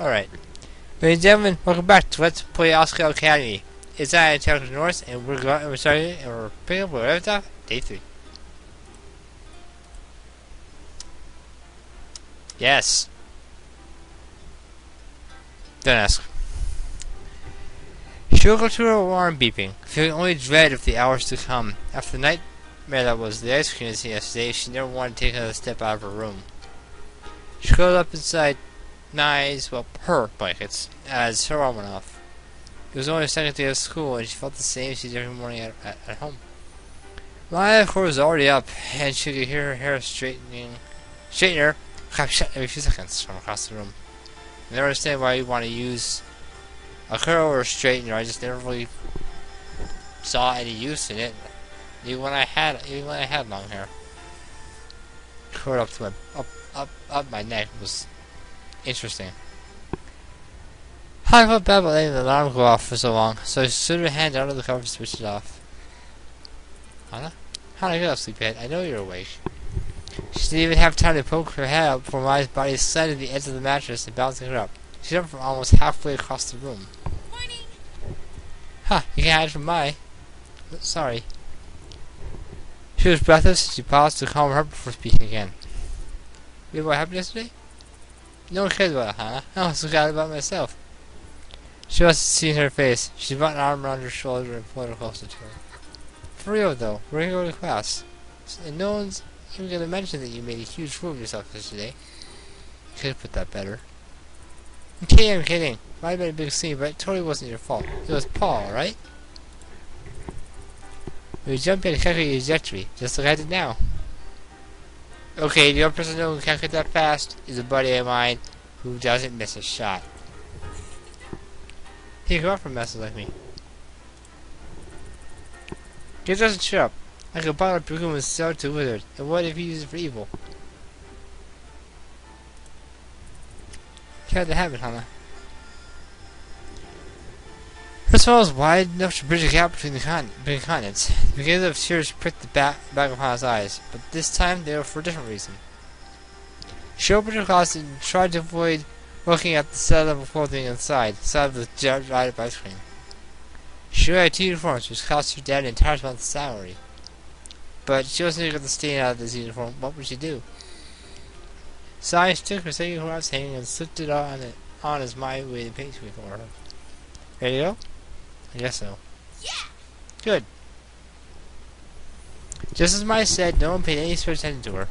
Alright. Ladies and gentlemen, welcome back to Let's Play Asagao Academy. It's at Intelligence North, and we're starting, and we're picking up where it's at, day 3. Yes. Don't ask. She woke up to her alarm beeping, feeling only dread of the hours to come. After the nightmare that was the ice cream incident yesterday, she never wanted to take another step out of her room. She curled up inside her blankets, as her alarm went off. It was only the second day of school, and she felt the same as she did every morning at home. Maya, of course, was already up, and she could hear her hair straightener clap shut every few seconds from across the room. I never understand why you want to use a curl or a straightener. I just never really saw any use in it, even when I had long hair. Curled up to up my neck was interesting. I felt bad about letting the alarm go off for so long, so I slid her hand under the cover and switched it off. Hana? Hana, get up, sleepyhead. I know you're awake. She didn't even have time to poke her head out before Maya's body slid to the edge of the mattress and bouncing her up. She jumped from almost halfway across the room. Morning. Ha! You can't hide from Maya. Sorry. She was breathless and she paused to calm her before speaking again. You know what happened yesterday? No one cares about it, Hana. I almost forgot about myself. She must have seen her face. She brought an arm around her shoulder and pulled her closer to her. For real though, we're gonna go to class. And no one's even gonna mention that you made a huge fool of yourself yesterday. You could have put that better. I'm kidding. Might have been a big scene, but it totally wasn't your fault. It was Paul, right? We jumped in and calculated your trajectory, just like I did now. Okay, the only person who can calculate that fast is a buddy of mine who doesn't miss a shot. He grew up from messes like me. He doesn't shut up. I could bottle up your room and sell it to Wizard. And what if he uses it for evil? You had to have it, Hana. Her smile was wide enough to bridge a gap between the continents. The beginnings of tears pricked the back of Hana's eyes, but this time they were for a different reason. She opened her closet and tried to avoid looking at the set of clothing inside, of the dried up ice cream. She had 2 uniforms, which cost her dad an entire month's salary. But she wasn't going to get the stain out of this uniform. What would she do? Sighing, she took her second glass hanging and slipped it on as Maya waited patiently for her. Ready to go? I guess so. Yeah. Good. Just as Maya said, no one paid any sort of attention to her.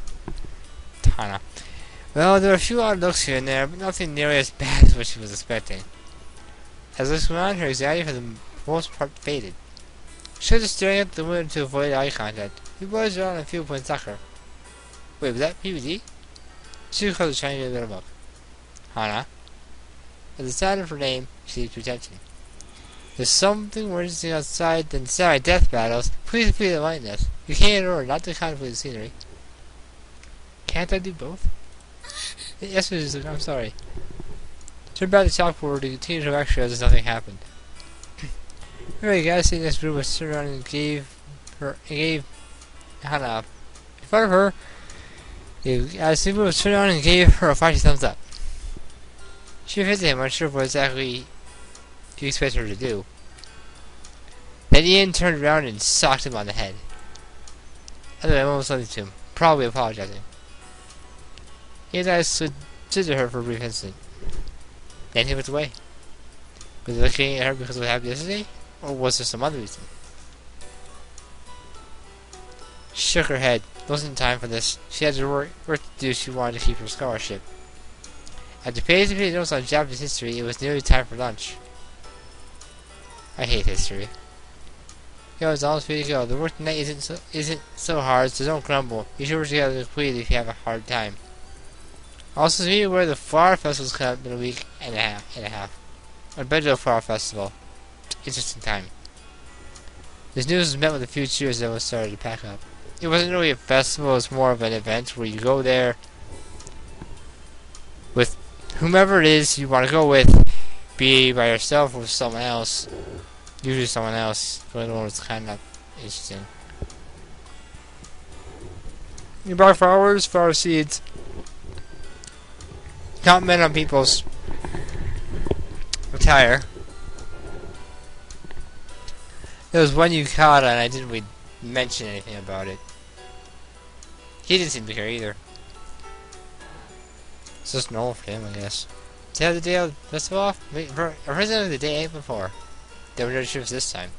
Hana. Well, there were a few odd looks here and there, but nothing nearly as bad as what she was expecting. As looks went on, her anxiety for the most part faded. She was just staring at the window to avoid eye contact. The boys were on a field playing soccer. Wait, was that PVD? She was trying to get a little look. Hana. At the sound of her name, she needed attention. There's something more interesting outside than semi-death battles. Please enlighten us. You came in order not to contemplate the scenery. Can't I do both? Yes, Mrs. I'm sorry. Turn back the chalkboard to continue to lecture as if nothing happened. Anyway, guys, sitting in this room was turned around and gave Hana up. In front of her, Subaru was turned around and gave her a feisty thumbs up. She visited him, unsure of what exactly he expected her to do. Then Ian turned around and socked him on the head. Anyway, I almost listened to him, probably apologizing. Ian's eyes slid to her for a brief instant. Then he went away. Was he looking at her because of what happened yesterday? Or was there some other reason? She shook her head. It wasn't time for this. She had work to do if she wanted to keep her scholarship. After pages of notes on Japanese history, it was nearly time for lunch. I hate history. Yo, it's almost ready to go. The work tonight isn't so hard, so don't grumble. You should work together to complete if you have a hard time. Also, be aware the Flower Festival's coming up in a week and a half. I'd better do a Flower Festival. Interesting time. This news was met with a few cheers and was started to pack up. It wasn't really a festival, it was more of an event where you go there with whomever it is you want to go with, be by yourself or with someone else. Usually someone else, but it was kind of interesting. You buy flowers, flower seeds, compliment on people's tire. There was one Yukata and I didn't really mention anything about it. He didn't seem to care either. It's just normal for him, I guess. To have the day of the festival off, originally the day before. There were no trips this time.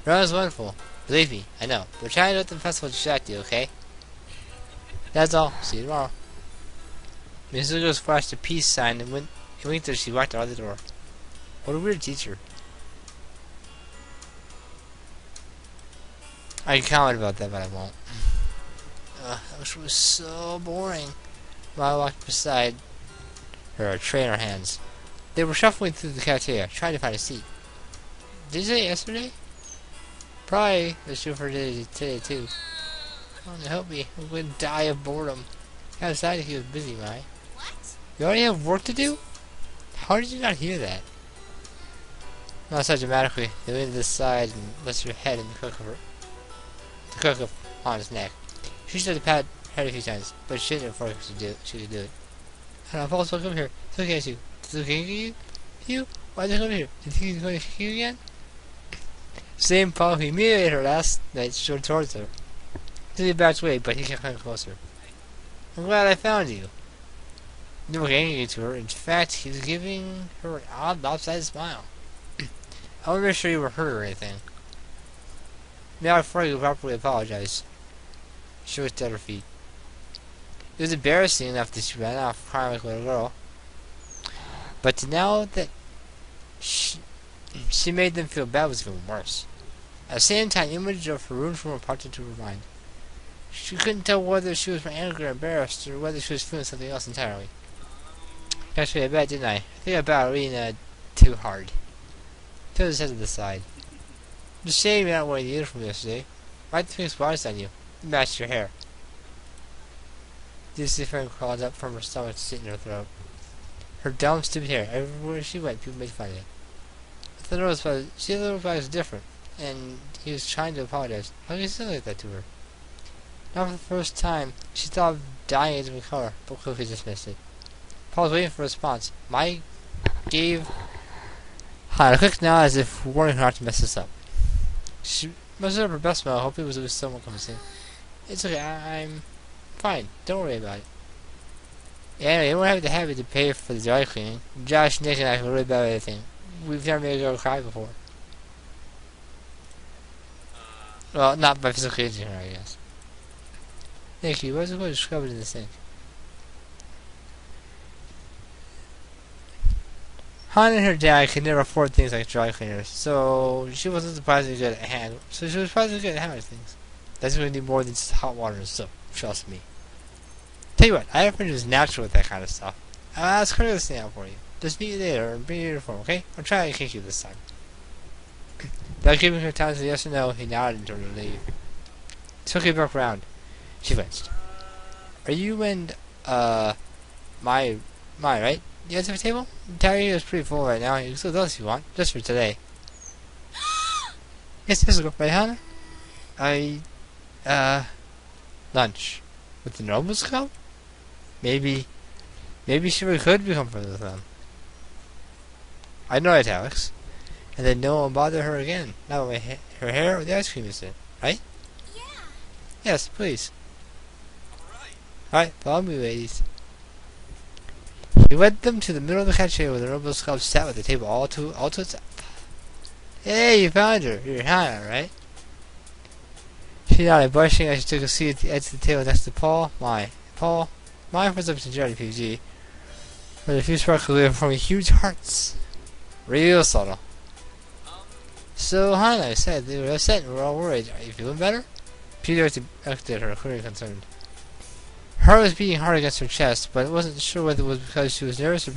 Run was wonderful. Believe me, I know. We're trying to let the festival distract you, okay? That's all. See you tomorrow. Miss Lugo's flashed a peace sign and winked as she walked out the door. What a weird teacher. I can comment about that, but I won't. That was so boring. While I walked beside her, a tray in her hands. They were shuffling through the cafeteria, trying to find a seat. Did you say yesterday? Probably the shoe for today too. Oh, help me. I'm going to die of boredom. I decided he was busy, Mai. What? You already have work to do? How did you not hear that? Not so dramatically. They leaned to the side and rested her head in the crook of Han's neck. She tried to pat her head a few times, but she didn't know if she could do it. I don't know, Paul's welcome here. It's okay, Sue. It's okay, you? Why did you come here? Do you think he's going to kick you again? Same Paul who humiliated her last night strode towards her. He backed away, but he kept coming closer. I'm glad I found you. He didn't look angry to her. In fact, he was giving her an odd, lopsided smile. I want to make sure you were hurt or anything. Now before you properly apologize. She was at her feet. It was embarrassing enough that she ran off crying like a little girl. But now that she made them feel bad was even worse. At the same time, the image of her ruined form popped into her mind. She couldn't tell whether she was angry or embarrassed, or whether she was feeling something else entirely. Actually, I bet, didn't I? I think I bet Arena too hard. Threw his head to the side. It's a shame you're not wearing the uniform yesterday. Right thing spots on you. You matched your hair. Lucy's friend crawled up from her stomach to sit in her throat. Her dumb, stupid hair. Everywhere she went, people made fun of it. But the little guy was different, and he was trying to apologize. How could he say like that to her? Now for the first time, she thought of dying into the car, but quickly dismissed it. Paul was waiting for a response. Mike gave Han a quick nod as if warning her not to mess this up. She must have her best smile, hoping it was someone coming soon. It's okay, I'm fine. Don't worry about it. Yeah, anyway, you won't have to have it to pay for the dry cleaning. Josh, Nick, and I can really bad at everything. We've never made a girl cry before. Well, not by physically injuring her, I guess. Thank you. Where's the going to scrub it in the sink? Han and her dad could never afford things like dry cleaners, so she wasn't surprisingly good at handling things. That's going to need more than just hot water and soap. Trust me. Tell you what, I have a friend who's natural with that kind of stuff. I'll ask her to stand out for you. Just meet you later and bring your uniform, okay? I'll try to kick you this time. Without giving her time to say yes or no, he nodded and turned to leave. Took her back round. She flinched. Are you and, my, right? You guys have a table? The entire is pretty full right now. You can still do this if you want. Just for today. Yes, this is right, Hannah? Lunch. With the Nobles Club? Maybe she really could become friends with them. I know it, Alex. And then no one bother her again. Not with her hair or the ice cream is in. Right? Yeah. Yes, please. Alright, follow me, ladies. He led them to the middle of the cafeteria where the Nobles Club sat with the table all to itself. Hey, you found her. You're Hannah, right? She nodded, blushing as she took a seat at the edge of the table next to Paul. Paul, was up to Jerry PG. With a few sparkles from huge hearts. Real subtle. So, Hannah, I said, they were upset and were all worried. Are you feeling better? Peter looked at her, clearly concerned. Her heart was beating hard against her chest, but it wasn't sure whether it was because she was nervous or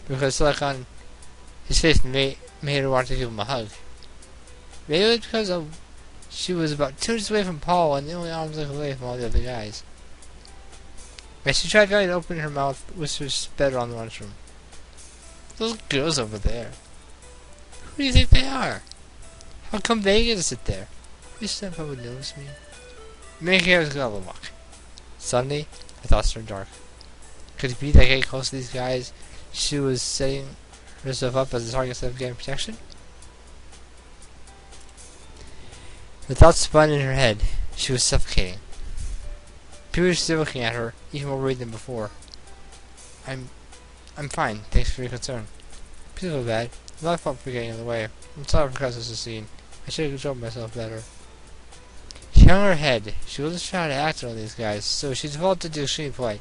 because the look on his face made her want to give him a hug. Maybe it was because she was about 2 inches away from Paul and the only arm's length away from all the other guys. As she tried to open her mouth, whispers sped on the lunchroom. Those girls over there. Who do you think they are? How come they get to sit there? Wish somebody would notice me. Maybe I was gonna have a look. Suddenly, her thoughts turned dark. Could it be that getting close to these guys, she was setting herself up as a target instead of getting protection. The thoughts spun in her head. She was suffocating. People were still looking at her, even more worried than before. I'm fine. Thanks for your concern. Please feel bad. It's my fault for getting in the way. I'm sorry for causing this scene. I should have controlled myself better. She hung her head. She wasn't trying to act on these guys, so she defaulted to extreme polite.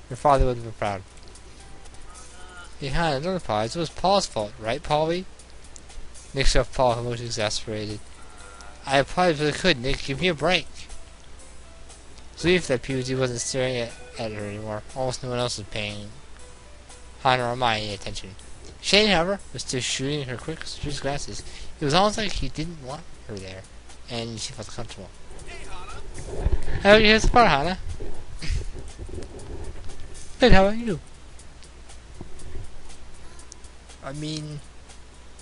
Her father would have been proud. Behind, don't apologize. It was Paul's fault, right, Paulie? Nick shoved Paul, who looked exasperated. I apologized, but I couldn't. Nick, give me a break. Relieved that PUD wasn't staring at her anymore. Almost no one else was paying Hana or Mai any attention. Shane, however, was still shooting her quick, street glances. It was almost like he didn't want her there, and she felt comfortable. How are you here so far, Hana? Good, how are you? I mean,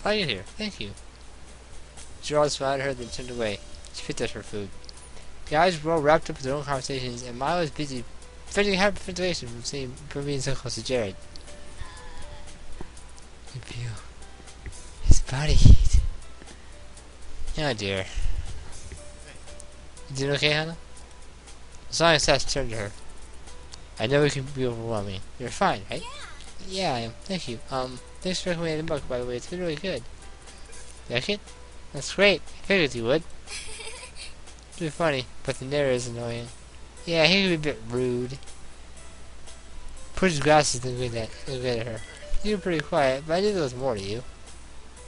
why are you here? Thank you. Gerard smiled at her, then turned away. She picked at her food. The guys were all wrapped up in their own conversations, and Maya was busy fetching hyperventilation from being so close to Jared. You feel his body heat. Oh dear. You doing okay, Hannah? Sonic Sass turned to her. I know it can be overwhelming. You're fine, right? Yeah, I am. Thank you. Thanks for recommending the book, by the way. It's been really good. Like it? That's great. I figured you would. It's really funny, but the narrator is annoying. Yeah, he can be a bit rude. Put his glasses and look at her. You were pretty quiet, but I knew there was more to you.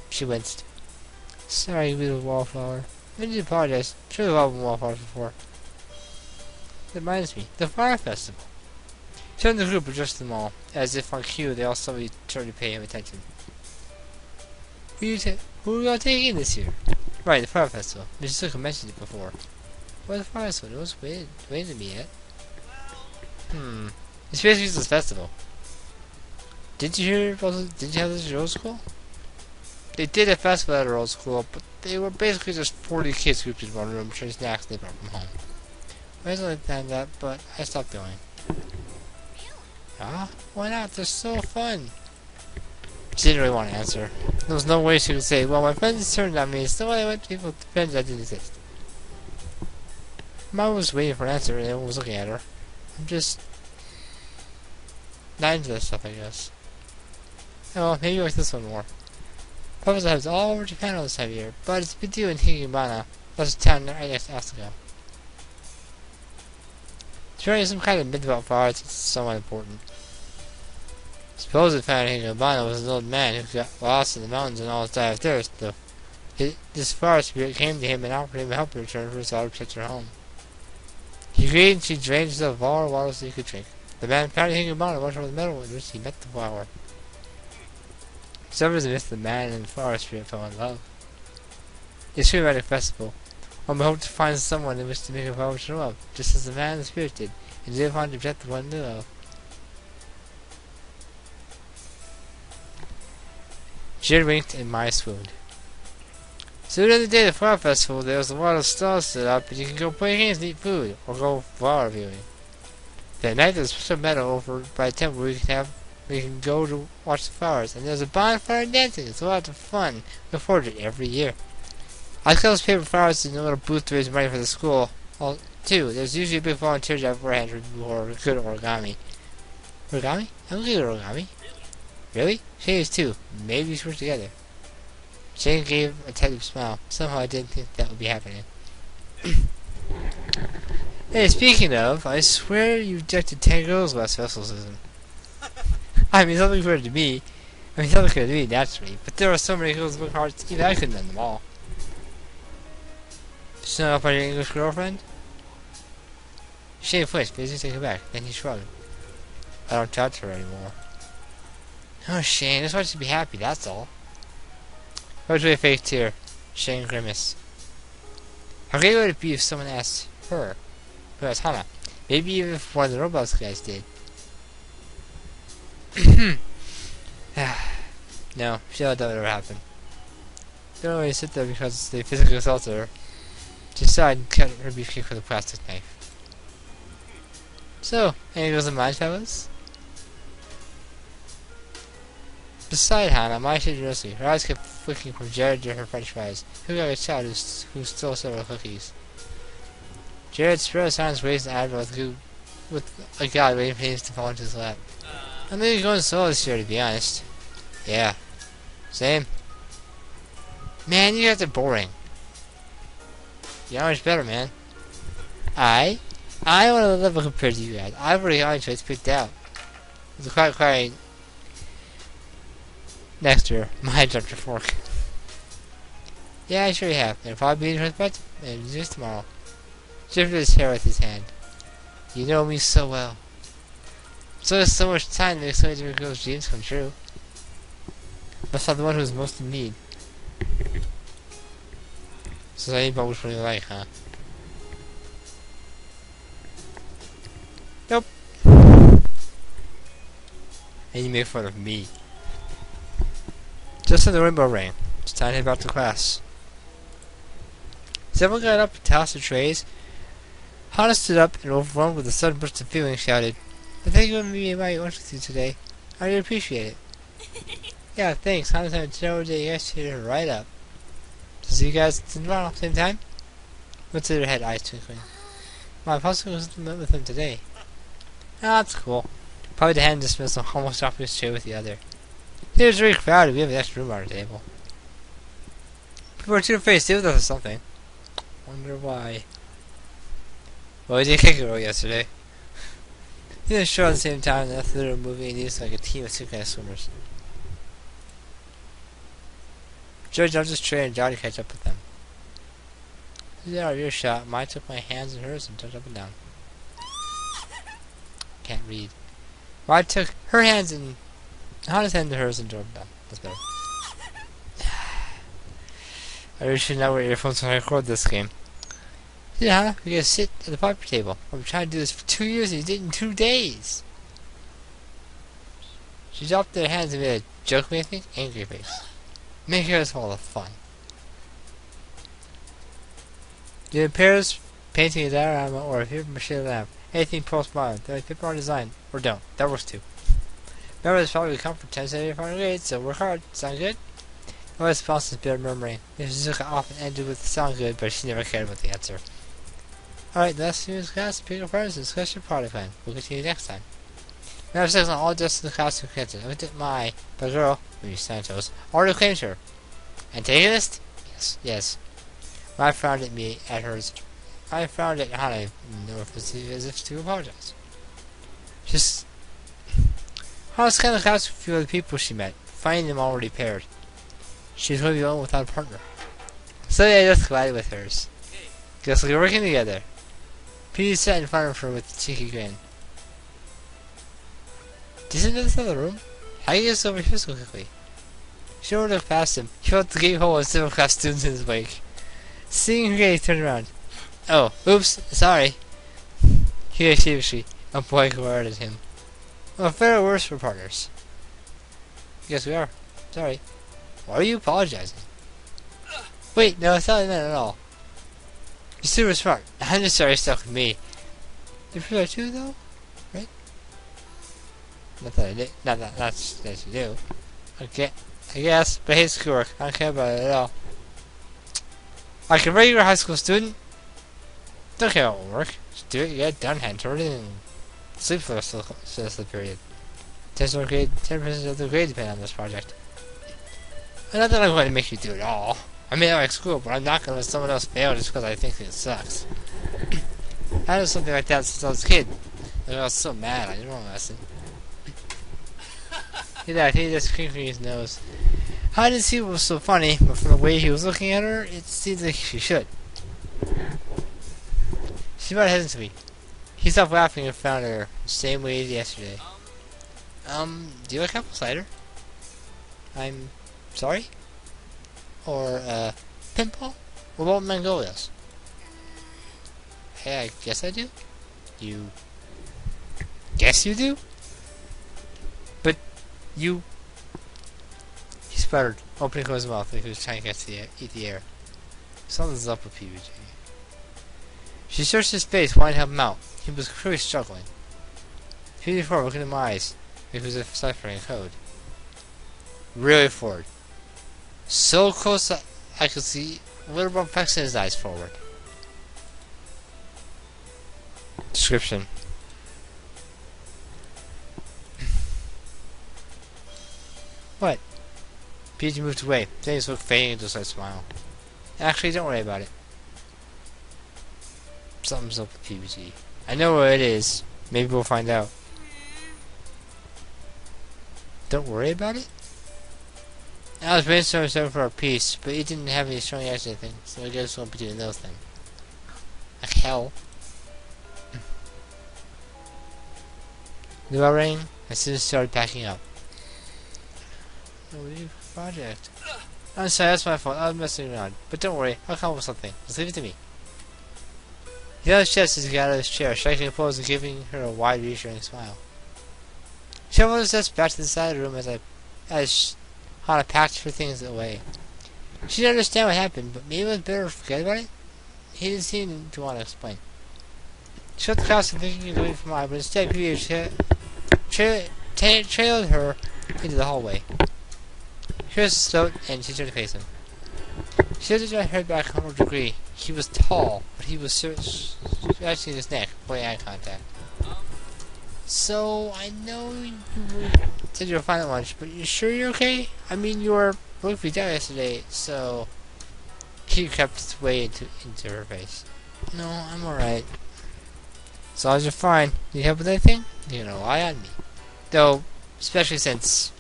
She winced. Sorry, little wallflower. I need to apologize. I'm sure we've all been wallflowers before. That reminds me, the fire festival. He turned the group addressed them all, as if on cue they all suddenly turned to pay him attention. Who are we all taking this year? Right, the fire festival. Mrs. Suka mentioned it before. What's the fire festival? No one's waited to me yet. It's basically just a festival. Did you have this at your old school? They did a festival at our old school, but they were basically just 40 kids grouped in one room sharing snacks they brought from home. I originally planned that, but I stopped going. Ah, why not? They're so fun. She didn't really want to answer. There was no way she could say, well, my friends turned on me, so I went to people with friends that didn't exist. Mom was waiting for an answer, and everyone was looking at her. I'm just not into that stuff, I guess. Oh, well, maybe you like this one more. Papa's has all over Japan all this time of year, but it's a big deal in Higibana. That's a town right next to Asagao. It's really some kind of myth about flowers. It's somewhat important. Suppose the found in Higibana was an old man who got lost in the mountains and almost died of thirst. This forest spirit came to him and offered him help in return for his daughter to protect her home. He agreed, and she drained herself of all her water so he could drink. The man found in Higibana and watched over the meadow in which he met the flower. Some of the myth, the man and the forest spirit fell in love. It's a romantic festival. One may hope to find someone in which to make a vow to love, just as the man and the spirit did, and live on to protect the one they love. Jared winked and Maya swooned. So during the day of the flower festival, there was a lot of stalls set up, and you can go play games and eat food, or go flower viewing. That night there's a special meadow over by the temple where you can go to watch the flowers, and there's a bonfire and dancing. It's a lot of fun. Look forward to it every year. I sell those paper flowers in a little booth to raise money for the school. Too, there's usually a big volunteer job beforehand for people who are good at origami. Origami? I'm good at origami. Really? Shane is too. Maybe we should work together. Shane gave a tentative smile. Somehow I didn't think that would be happening. Hey, speaking of, I swear you rejected 10 girls last festival season. I mean, something compared to me. Something compared to me, naturally. But there are so many girls with hearts, even I couldn't end them all. Snuck up on your English girlfriend? Shane flinched, but he didn't take it back. Then he shrugged. I don't talk to her anymore. Oh, Shane, I just want you to be happy, that's all. I was really a fake tear. Shane grimaced. How great would it be if someone asked her? Who asked Hana? Maybe even if one of the robots guys did. No, she thought that would ever happen. They don't really sit there because they physically assaulted her. She decided and cut her beefcake with a plastic knife. So, any girls in mind, fellas? Beside Hannah, my generously, her eyes kept flicking from Jared to her french fries. Who got a child who stole several cookies? Jared spread his hands, raised an eyebrow with a god waiting for his to fall into his lap. I'm maybe going solo this year, to be honest. Yeah. Same. Man, you guys are boring. You're much better, man. I want to level compared to you guys. I've already got my choice picked out. It's quite next year. My Dr. Fork. Yeah, I sure you have. It'll probably be in his bed and just tomorrow. Shifted his hair with his hand. You know me so well. So there's so much time to make so many different girls' dreams come true. But I'm the one who's most in need. So that ain't about which one you like, huh? Nope. And you make fun of me. Just as the rainbow rang, it's time to head back to class. Several got up and tossed their trays. Hana stood up and, overwhelmed with a sudden burst of feeling, shouted, "Thank you for being my lunch with you today. I really appreciate it." Yeah, thanks. Hana's having a terrible day. You guys cheered her right up. So see you guys tomorrow, same time? What's in her head, eyes twinkling? My possibly was with him today. Ah, that's cool. Probably the hand dismissal almost off his chair with the other. It was very crowded. We have an extra room on our table. People are too afraid to stay with us or something. Wonder why. Well, we did kick a roll yesterday. He didn't show at the same time, and after the movie, and he was like a team of synchronized swimmers. Joe jumped his tray and Johnny catch up with them. He did out of earshot. Mine took my hands in hers and jumped up and down. Can't read. Mine took her hands in Hana's hand in hers and jumped down. That's better. I really should not wear earphones when I record this game. Yeah, Hana, we gotta sit at the poker table. I've been trying to do this for 2 years and you did it in 2 days. She dropped her hands and made a joke me, I think, angry face. Make hers all the fun. Do pairs, painting a diorama, or a paper mache lamp. Anything post-modern, like paper art design, or don't. That works too. Remember, this probably come for 1075 grades, so work hard. Sound good? No response is bitter murmuring. Shizuka often ended with sound good, but she never cared about the answer. Alright, the last student's class, pick up parts and discuss your party plan. We'll continue next time. Remember, 6 on all dressed in the costume cancer. Looked at my, the girl, maybe Santos, already claimed her. Antagonist? Yes, yes. When I frowned at me, at hers. I frowned at Hana, as if to apologize. Just... Hana's kind of class with a few other people she met, finding them already paired. She was going to be alone without a partner. So yeah, I just collided with hers. Guess we're working together. Petey sat in front of her with a cheeky grin. Isn't this other room? How do you get us over here so quickly? She looked past him. He felt the gate hole with several class students in his wake. Seeing her gate, he turned around. Oh, oops, sorry. He gave sheepishly. A boy glared at him. Well, fair or worse for partners. Yes, we are. Sorry. Why are you apologizing? Wait, no, it's not like that at all. You're super smart. I'm just sorry you're stuck with me. You're pretty too, though, right? Not that I did. Not that you do. Okay, I guess, but I hate schoolwork. I don't care about it at all. Like a regular high school student, don't care about work. Just do it, you get it done, hand toward it, and sleep for the rest of the period. 10% of the grade depend on this project. And not that I'm going to make you do it all. I may not like school, but I'm not going to let someone else fail just because I think it sucks. I know something like that since I was a kid. And I was so mad I didn't want to listen. Yeah, I think he just crinkling his nose. I didn't see what was so funny, but from the way he was looking at her, it seemed like she should. She might hesitate to me. He stopped laughing and found her the same way as yesterday. Do you like apple cider? I'm sorry? Or, pinball? What about Mangolias? Hey, I guess I do? You... guess you do? But, you... He sputtered, opening his mouth like he was trying to eat the air. Something's up with PBJ. She searched his face, wanting to help him out. He was clearly struggling. He leaned forward, looking in my eyes, like he was deciphering code. really forward. So close that I could see a little more flex in his eyes forward. Description. What? PG moved away. Then he looked fading into a smile. Actually, don't worry about it. Something's up with PBG. I know where it is. Maybe we'll find out. Don't worry about it? I was brainstorming something for a piece, but he didn't have any strong action thing, so I guess we'll be doing those things. Like hell. The bell rang, and soon started packing up. Project. I'm sorry, that's my fault. I was messing around. But don't worry, I'll come up with something. Just leave it to me. The other chest as he got out of his chair, striking a pose and giving her a wide, reassuring smile. She followed his steps back to the side of the room as Hana packed her things away. She didn't understand what happened, but maybe it was better to forget about it. He didn't seem to want to explain. She shut the class and thinking away from her, but instead Peter trailed her into the hallway. She was slow, and she turned to face him. She lifted her head back 100 degrees. He was tall, but he was scratching his neck, avoiding eye contact. So, I know you said you were fine at lunch, but you sure you're okay? I mean, you were looking down yesterday, so... He kept his way into her face. No, I'm alright. As long as you're fine. Need help with anything? You can rely on me. Though, especially since...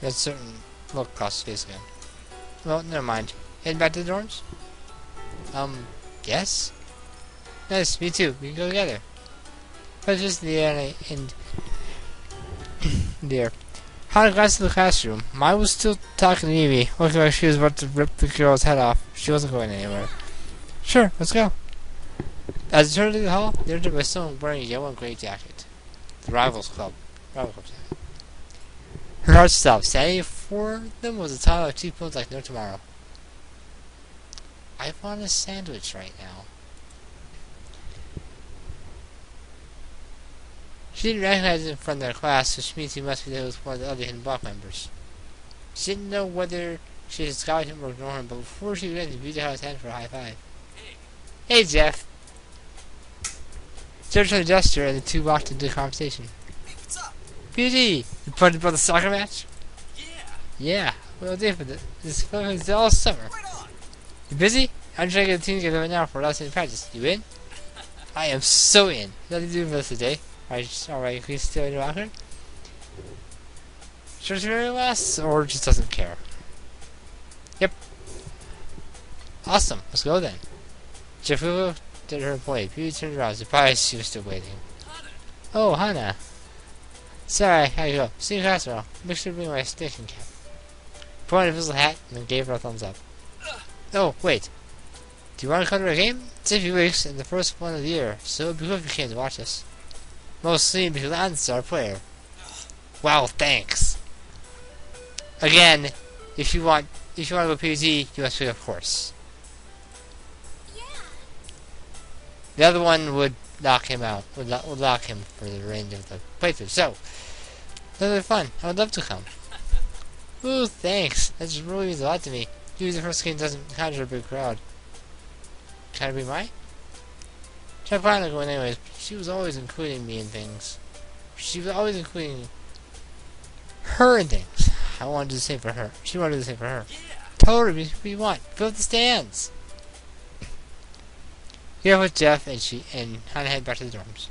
There's a certain look across his face again. Well, never mind. Heading back to the dorms? Yes? Nice, me too. We can go together. But just in the air and there. Hana glanced into the classroom. Mai was still talking to Mimi, looking like she was about to rip the girl's head off. She wasn't going anywhere. Sure, let's go. As they turned into the hall, they entered by someone wearing a yellow and gray jacket. The Rival Club jacket. Her heart stopped. Standing before them was a tile of teaspoons like no tomorrow. I want a sandwich right now. She didn't recognize him from their class, which means he must be there with one of the other hidden block members. She didn't know whether she should scout him or ignore him, but before she could, he reached out his hand for a high five. Hey, Jeff! Jeff tried to gesture, and the two walked into the conversation. Hey, what's up? PG, you planning about the soccer match? Yeah. Yeah, we'll do for this is all summer. Right on. You busy? I'm trying to get the team together right now for last day practice. You in? I am so in. Nothing to do for us today. Alright, can you stay in your locker? Sure it's very last, or just doesn't care? Yep. Awesome, let's go then. Jeff looked at her employee. Beauty turned around, surprised she was still waiting. Hana. Oh, Hana. Sorry, I gotta go. See you in class tomorrow. Make sure to bring my station cap. Put on a visible hat, and then gave her a thumbs up. Oh, wait. Do you want to come to a game? It's in a few weeks, and the first one of the year, so it'd be cool if you came to watch us. Mostly because I'm the star player. Wow, thanks. Again, if you want to go PG, you must pick of course. Yeah. The other one would lock him out. Would lock him for the range of the playthrough. So, that'll be fun. I would love to come. Ooh, thanks. That just really means a lot to me. Usually the first game doesn't conjure a big crowd. Can I be mine? I planned on going anyways, but she was always including me in things. She was always including her in things. I wanted to do the same for her. She wanted to do the same for her. Yeah. Totally, what do you want? Fill up the stands. Here with Jeff and Hana head back to the dorms.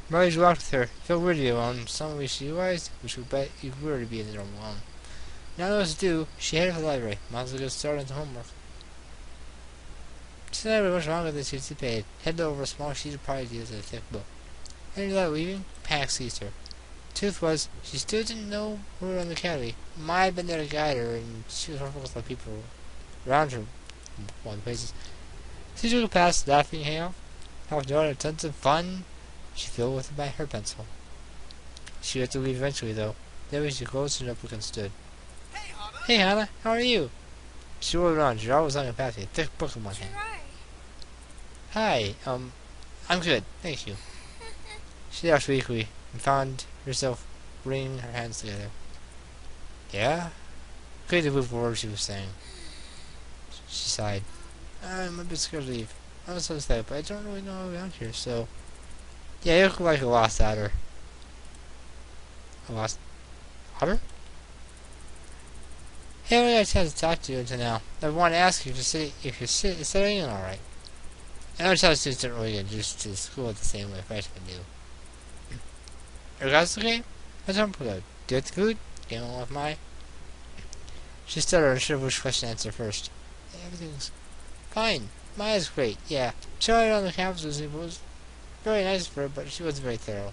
Marley walked with her. It felt weird to be alone. Some weeks she realized which would bet you were to be in the dorm alone. Now knowing what to do, she headed for the library. Might as well get started on the homework. She said it much longer than she anticipated. Headed over a small sheet of party deals in a thick book. And without leaving, panic seized her. The truth was, she still didn't know who around the academy. Might have been there to guide her, and she was more focused on people around her in one places. She took past, laughing, hang out, helped her had tons of fun. She filled with her pencil. She had to leave eventually, though. Then she closed her notebook and stood. Hey, Hana. Hey, Hana, how are you? She rolled around. She always looking past me, a thick book in one hand. Hi, I'm good, thank you. She laughed weakly and found herself wringing her hands together. Yeah? Couldn't move forward, she was saying. She sighed. I'm a bit scared to leave. I was so sad, but I don't really know around here, so... Yeah, you look like a lost otter. A lost... otter? Hey, I haven't had a chance to talk to you until now. I want to ask you if you're studying alright. I know child students don't really get used to school the same way freshmen do. Your guys okay? How's home good? Do it good? Getting along with my... She stuttered and should which question to answer first. Yeah, everything's fine. Maya's great, yeah. Showing on the campus was very nice for her, but she wasn't very thorough.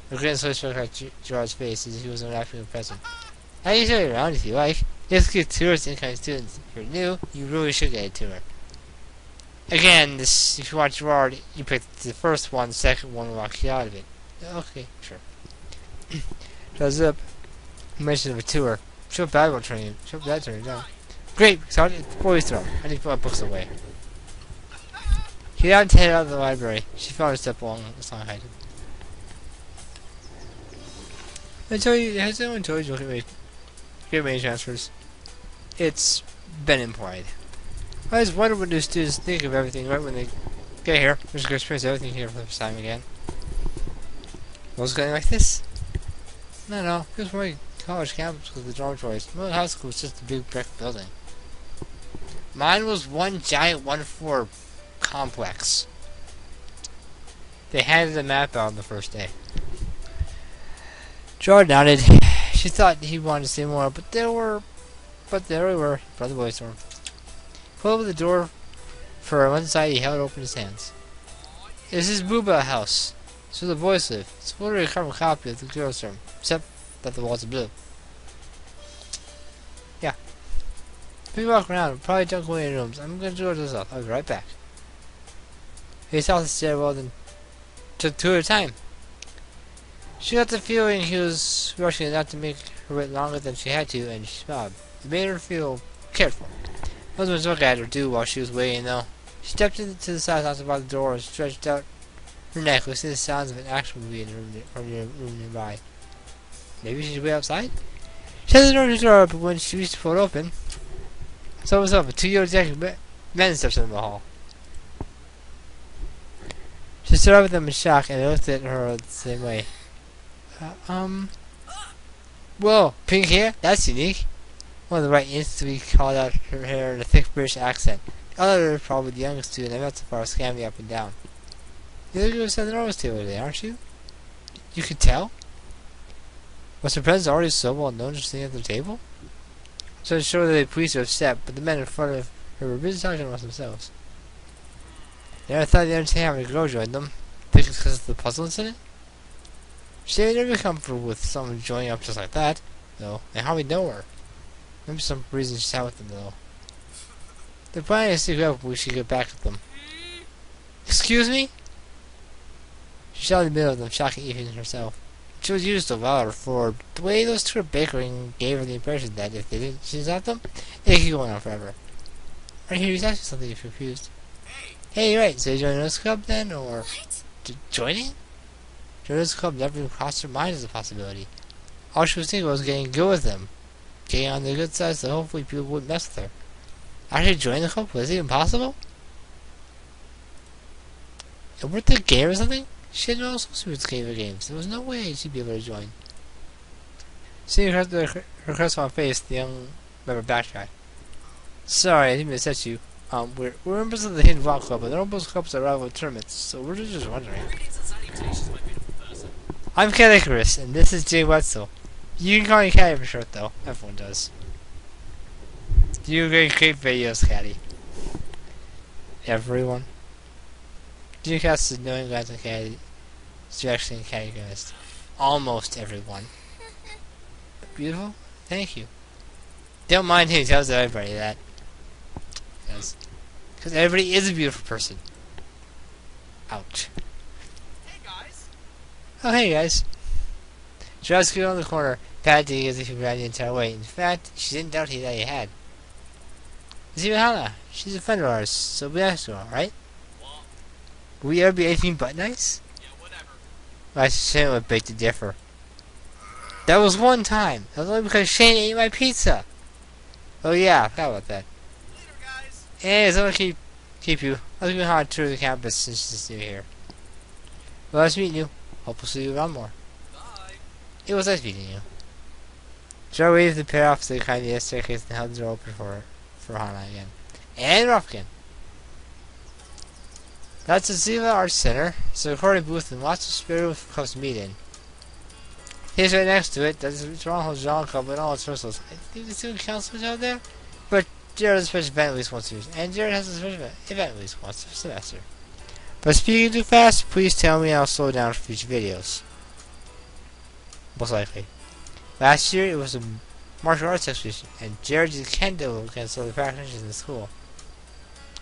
The grin slowly struck out Gerard's face as he was unwrapping a present. I can show you around if you like. Just give tours to incoming students. If you're new, you really should get a tour. Again, this if you watch Gerard, you pick the first one, the second one will lock you out of it. Okay, sure. Does up. Mention of a tour. Show bad will turn you. Show bad turn you down. Great, so it's boys throw. I need to put my books away. He got head out of the library. She found a step along the side. Has anyone told you to get many transfers? It's been implied. I just wonder what new students think of everything right when they get here. They're just going to experience everything here for the first time again. Was it going like this? No. Here's my college campus with the dormitories. My high school was just a big brick building. Mine was one giant one-floor complex. They handed the map out on the first day. Jordan nodded. She thought he wanted to say more, but there we were. Brother boy storm. Pulled over the door for one side. He held open his hands. This is Booba house. So the boys live. It's literally a carbon copy of the girls' room, except that the walls are blue. Yeah. We walk around. Probably don't go in rooms. I'm gonna do this up. I'll be right back. He saw the stairwell, then took two at a time. She got the feeling he was rushing not to make her wait longer than she had to, and she smiled. It made her feel cared for. Husbands looked at her too while she was waiting, though. She stepped to the side outside by the door and stretched out her neck, listening to the sounds of an action movie in the room nearby. Maybe she should wait outside? She had the door to the door, but when she reached to pull it open, so was up. A 2-year-old Jack men stepped into the hall. She stood up with them in shock, and they looked at her the same way. Whoa, pink hair? That's unique. One of the right instantly called out her hair in a thick British accent. The other, probably the youngest student I met so far, scanned me up and down. You're the girl who sat at the Norris table today, aren't you? You could tell? Was her presence already so well known just sitting at the table? So to show that they pleased her upset, but the men in front of her were busy talking amongst themselves. They never thought they'd entertain having a girl join them. Think it's because of the puzzle incident? She would never be comfortable with someone joining up just like that, though. They hardly know her. Maybe some reason she sat with them, though. They're planning to stick up when we should get back with them. Excuse me? She shouted in the middle of them, shocking even herself. She was used to louder for the way those two were bickering gave her the impression that if they didn't choose at them, they could go on forever. Right here, he's asking something if you're confused. Hey, right, so you joining this club then, or... Joining? Joining this club never even crossed her mind as a possibility. All she was thinking was getting good with them. Getting on the good side so hopefully people wouldn't mess with her. Actually joining the club? Was it even possible? And weren't they a game or something? She had no associates with games. There was no way she'd be able to join. Seeing her crestfallen face, the young member backtracked. Sorry, I didn't mean to set you. We're members of the Hidden Vault Club, but they're almost clubs that rival tournaments, so we're just wondering. I'm Cat Icarus, and this is Jay Wetzel. You can call me Caddy for short, though. Everyone does. You make great videos, Caddy. Everyone. Dreamcast is knowing guys and Caddy. Direction Caddy guys. Almost everyone. Beautiful? Thank you. Don't mind who tells everybody that. Because everybody is a beautiful person. Ouch. Hey guys. Oh, hey guys. Just go on the corner, patting as if he ran the entire way. In fact, she didn't doubt that he had. It's even Hannah. She's a friend of ours, so be nice to her, right? Well, Will we ever be anything but nice? yeah, whatever. I shouldn't would beg to differ. That was one time. That was only because Shane ate my pizza. Oh yeah, I forgot about that. Later, guys. Anyways, I'm gonna keep you. Let's go on a tour of the campus since it's new here. Well, nice meeting you. Hope we'll see you around more. Bye. It was nice meeting you. Joe waved the pair off to the kind of the staircase and held the door open for Hana again. And we're off again. That's the Ziva Arts Center. It's a recording booth and lots of spare room for clubs to meet in. Here's right next to it. That's the Toronto John Club and all its rehearsals. I think the student council out there. But Jared has a special event at least once a year. And Jared has a special event at least once a semester. But speaking too fast, please tell me I'll slow down for future videos. Most likely. Last year it was a martial arts exhibition, and Jared did kendo against other practitioners in the school.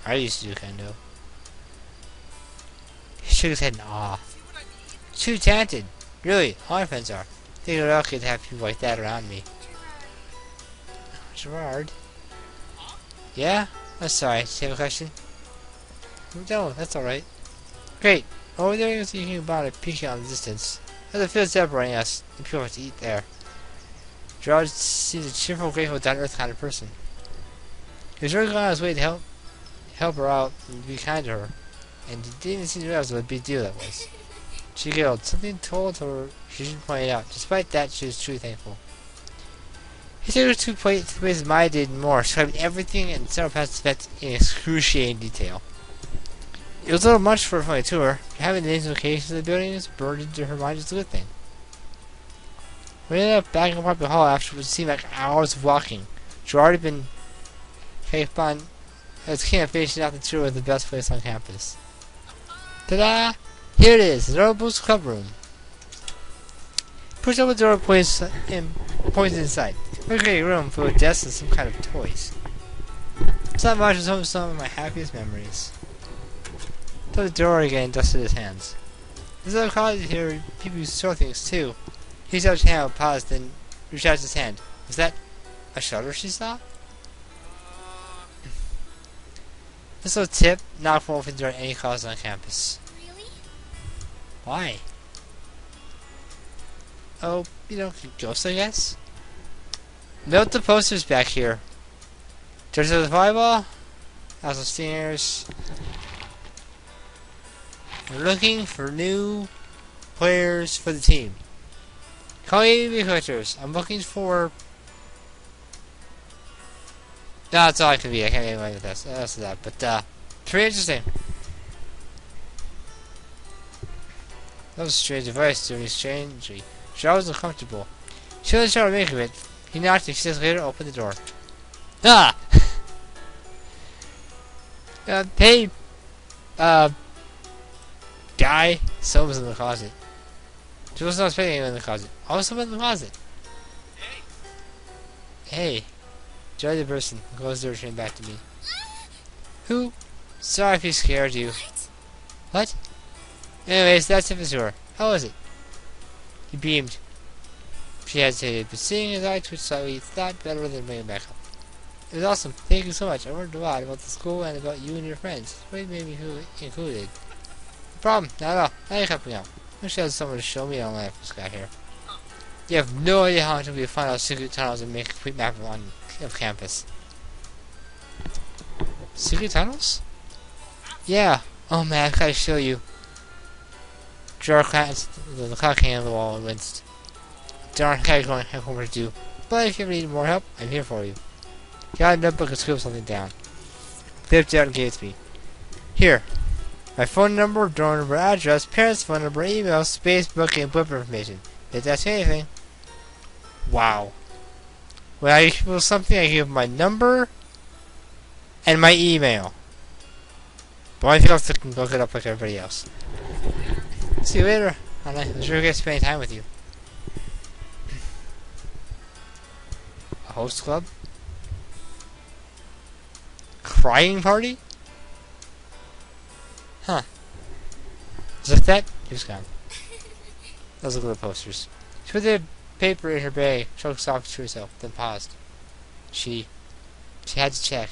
I used to do kendo. He shook his head in awe. See what I mean? Too talented. Really, all my friends are. I think I'm lucky to have people like that around me. Gerard? Yeah? I'm sorry. Do you have a question? No, that's alright. Great. Over there you're thinking about it peeking on the distance. There's a field separating us, and people have to eat there. Gerard seems a cheerful, grateful, down-to-earth kind of person. He was really going on his way to help her out and be kind to her, and he didn't even seem to realize what a big deal that was. She giggled. Something told her she should point it out. Despite that, she was truly thankful. He took her to places Maya did more, describing everything and several past events in excruciating detail. It was a little much for a funny tour. Having the names and locations of the buildings burned into her mind is a good thing. We ended up back in Public Hall after what seemed like hours of walking. Gerard had been hyped on as king of finishing out the tour with the best place on campus. Ta-da! Here it is, the Notable's Club Room. Push open the door and points inside. A great room full of desks and some kind of toys. It's not much, but some of my happiest memories. Closed the door again and dusted his hands. There's other colleagues here, people who store things too. He touched his hand, paused, then reached out his hand. Was that a shutter she saw? This little tip, not for open during any calls on campus. Really? Why? Oh, ghosts, I guess? Note the posters back here. There's the volleyball, House of Stingers. We're looking for new players for the team. Call me collectors. I'm looking for... No, that's all I can be. I can't get away with this. That's that. But, pretty interesting. That was a strange advice doing strangely. She was uncomfortable. She wasn't sure what to make of it. He knocked and she says later opened the door. Ah! Hey, guy. Someone's in the closet. She wasn't expecting anyone in the closet. Oh, someone in the closet. Hey. Hey. Joy the person. Closed the door, turned back to me. Who? Sorry if he scared you. What? Anyways, that's it for sure. How was it? He beamed. She hesitated, but seeing his eye twitch slightly, he thought better than bringing it back up. It was awesome. Thank you so much. I learned a lot about the school and about you and your friends. It really made me feel included. No problem. Not at all. Now you're helping out. I wish I had someone to show me on when I first got here. You have no idea how much it would be to find out secret tunnels and make a complete map of campus. Secret tunnels? Yeah. Oh man, I gotta show you. Jar glanced the clock hanging on the wall and winced. Darn, I have homework to do. But if you ever need more help, I'm here for you. He got a notebook and scribbled something down. Flipped it out and gave it to me. Here. My phone number, door number, address, parents' phone number, email, Facebook, and blip information. Did that say anything? Wow. When I give people something, I give my number and my email. But I think I'll have to look it up like everybody else. See you later. It was really good spending time with you. A host club? Crying party? Huh. Just like that, he was gone. Those look at the posters. She put the paper in her bag, choked softly to herself, then paused. She had to check.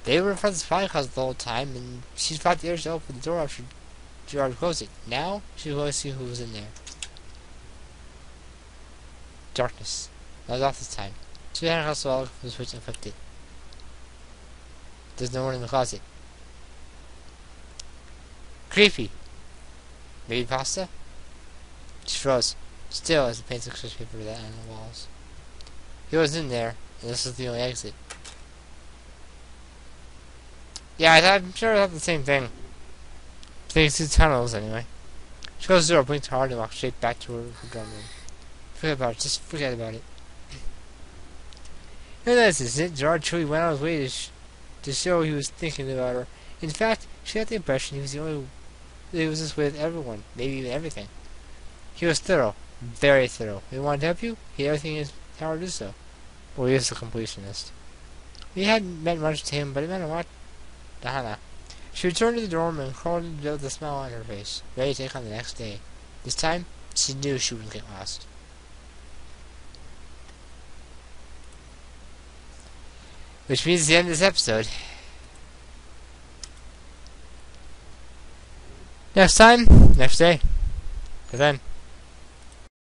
They were in front of the spy closet the whole time, and she thought the others to open the door after Gerard closed it. Now she will see who was in there. Darkness. That was off this time. She had a hustle for the switch and flipped it. There's no one in the closet. Creepy. Maybe pasta? She froze. Still, as the paint expressed paper that on the walls. He was in there, and this was the only exit. Yeah, I'm sure I thought the same thing. Thanks to tunnels, anyway. She closed the door, blinked hard, and walked straight back to her dorm room. Forget about it. Just forget about it. No, this isn't it. Gerard truly went out of his way to show he was thinking about her. In fact, she got the impression he was the only that he was this way with everyone, maybe even everything. He was thorough, very thorough. He wanted to help you. He had everything in his power to do so. Well, he is a completionist. He hadn't meant much to him, but it meant a lot to Hannah. She returned to the dorm and crawled into bed with a smile on her face, ready to take on the next day. This time, she knew she wouldn't get lost. Which means the end of this episode. Next time, next day. Till then.